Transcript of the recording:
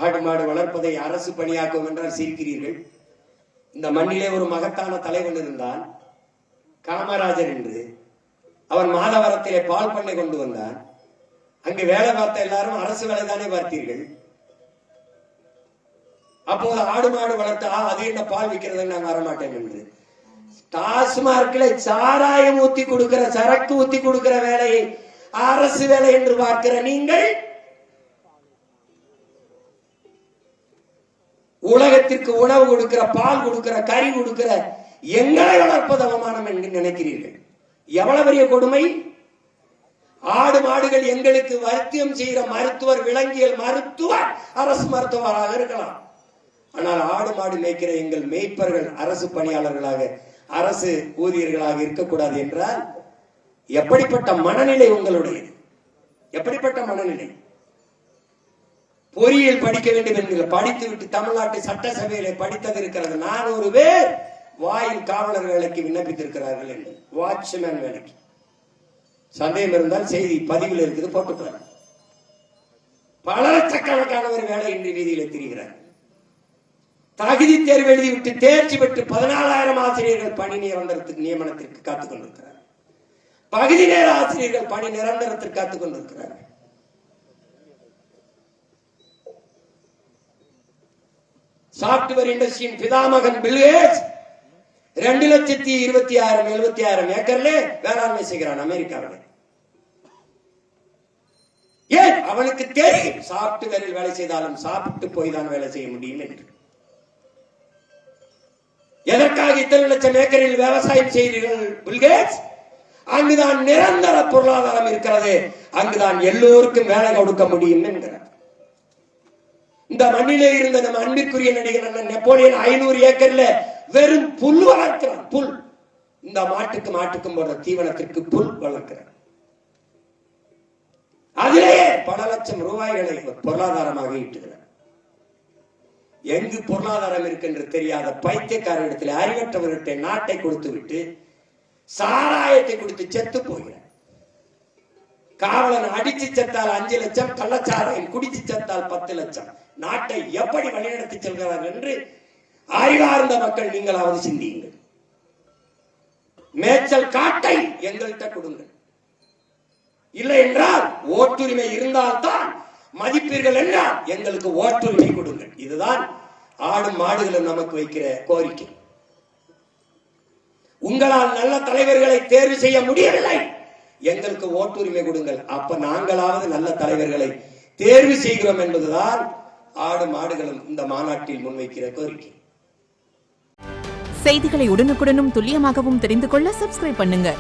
ஆடு மாடு வளர்ப்பதை அரசு பணியாக்கும் என்றால் சிரிக்கிறீர்கள். இந்த மண்ணிலே ஒரு மகத்தான தலைவன் இருந்தான், காமராஜர் என்று. அவன் மாதவரத்திலே பால் பண்ணை கொண்டு வந்தான். அங்கு வேலை பார்த்த எல்லாரும் அரசு வேலை தானே பார்த்தீர்கள். அப்போது ஆடு மாடு வளர்த்தா அது என்ன பால் விற்கிறது நான் வரமாட்டேன் என்று. டாஸ்மார்க்ல சாராயம் ஊத்தி கொடுக்கிற, சரக்கு ஊத்தி கொடுக்கிற வேலையை அரசு வேலை என்று பார்க்கிற நீங்கள் உலகத்திற்கு உணவு கொடுக்கிற, பால் கொடுக்கிற, கறி கொடுக்கிற எங்களை வளர்ப்பது அவமானம் என்று நினைக்கிறீர்கள். எவ்வளவு பெரிய கொடுமை! ஆடு மாடுகள் எங்களுக்கு வைத்தியம் செய்கிற மருத்துவர், விலங்கியல் மருத்துவர் அரசு மருத்துவராக இருக்கலாம். ஆனால் ஆடு மாடு மேய்க்கிற எங்கள் மேய்ப்பர்கள் அரசு பணியாளர்களாக, அரசு ஊழியர்களாக இருக்கக்கூடாது என்றால் எப்படிப்பட்ட மனநிலை உங்களுடைய? எப்படிப்பட்ட மனநிலை? பொறியியல் படிக்க வேண்டும் என்கிற, படித்து விட்டு தமிழ்நாட்டு சட்டசபையில படித்தது இருக்கிறது. 400 பேர் வாயில் காவலர் வேலைக்கு விண்ணப்பித்திருக்கிறார்கள் என்று, வாட்ச்மேன் வேலைக்கு. சந்தேகம் இருந்தால் செய்தி பதிவில் இருக்குது, போட்டுப்பாரு. பல லட்சக்கணக்கானவர் வேலை இன்றி வீதியில திரிகிறார். தகுதி தேர்வு எழுதிவிட்டு தேர்ச்சி பெற்று 14,000 ஆசிரியர்கள் பணி நிரந்தரத்துக்கு நியமனத்திற்கு காத்துக் கொண்டிருக்கிறார். பகுதி நேர ஆசிரியர்கள் பணி நிரந்தரத்திற்கு காத்துக் கொண்டிருக்கிறார்கள். சாப்ட்வேர் இண்டஸ்ட்ரியின் பிதாமகன் பில் கேட்ஸ் 2,26,000 ஏக்கர்ல வேளாண்மை செய்கிறான் அமெரிக்காவில். ஏன்? அவனுக்கு தெரியும் சாப்ட்வேரில் வேலை செய்தாலும் சாப்பிட்டு போய் தான் வேலை செய்ய முடியும் என்று. எதற்காக இத்தனை லட்சம் ஏக்கரில் விவசாயம் செய்கிறீர்கள் பில் கேட்ஸ்? அங்குதான் நிரந்தர பொருளாதாரம் இருக்கிறது, அங்குதான் எல்லோருக்கும் வேலை கொடுக்க முடியும் என்கிறார். இந்த மண்ணிலே இருந்த நம்ம அன்பிற்குரிய நடிகர் நெப்போலியன் 500 ஏக்கர்ல வெறும் புல் வளர்க்கிறான். புல். இந்த மாட்டுக்கும் போடுற தீவனத்திற்கு புல் வளர்க்கிறார். அதிலேயே பல லட்சம் ரூபாய்களை பொருளாதாரமாக ஈட்டுகிறார். எங்கு பொருளாதாரம் இருக்கு என்று தெரியாத பைத்தியக்காரரிடத்தில், அறிவற்றவர்கிட்ட நாட்டை கொடுத்து விட்டு சாராயத்தை கொடுத்து செத்து போகிறார். காவலன் அடிச்சு செத்தால் 5 லட்சம், கள்ளச்சாராயம் குடிச்சு செத்தால் 10 லட்சம். நாட்டை எப்படி வழிநடத்தி செல்கிறார்கள் என்று அறிவார்ந்த மக்கள் நீங்களாவது சிந்தியுங்கள். மேய்ச்சல் காட்டை எங்கள்கிட்ட கொடுங்கள். இல்லை என்றால் ஓட்டுரிமை இருந்தால்தான் மதிப்பீர்கள் என்றால் எங்களுக்கு ஓட்டுரிமை கொடுங்கள். இதுதான் ஆடும் மாடுகளும் நமக்கு வைக்கிற கோரிக்கை. உங்களால் நல்ல தலைவர்களை தேர்வு செய்ய முடியவில்லை, எங்களுக்கு ஓட்டுரிமை கொடுங்கள். அப்ப நாங்களாவது நல்ல தலைவர்களை தேர்வு செய்கிறோம் என்பதுதான் ஆடு மாடுகளும் இந்த மாநாட்டில் முன்வைக்கிற கோரிக்கை. செய்திகளை உடனுக்குடனும் துல்லியமாகவும் தெரிந்து கொள்ள சப்ஸ்கிரைப் பண்ணுங்க.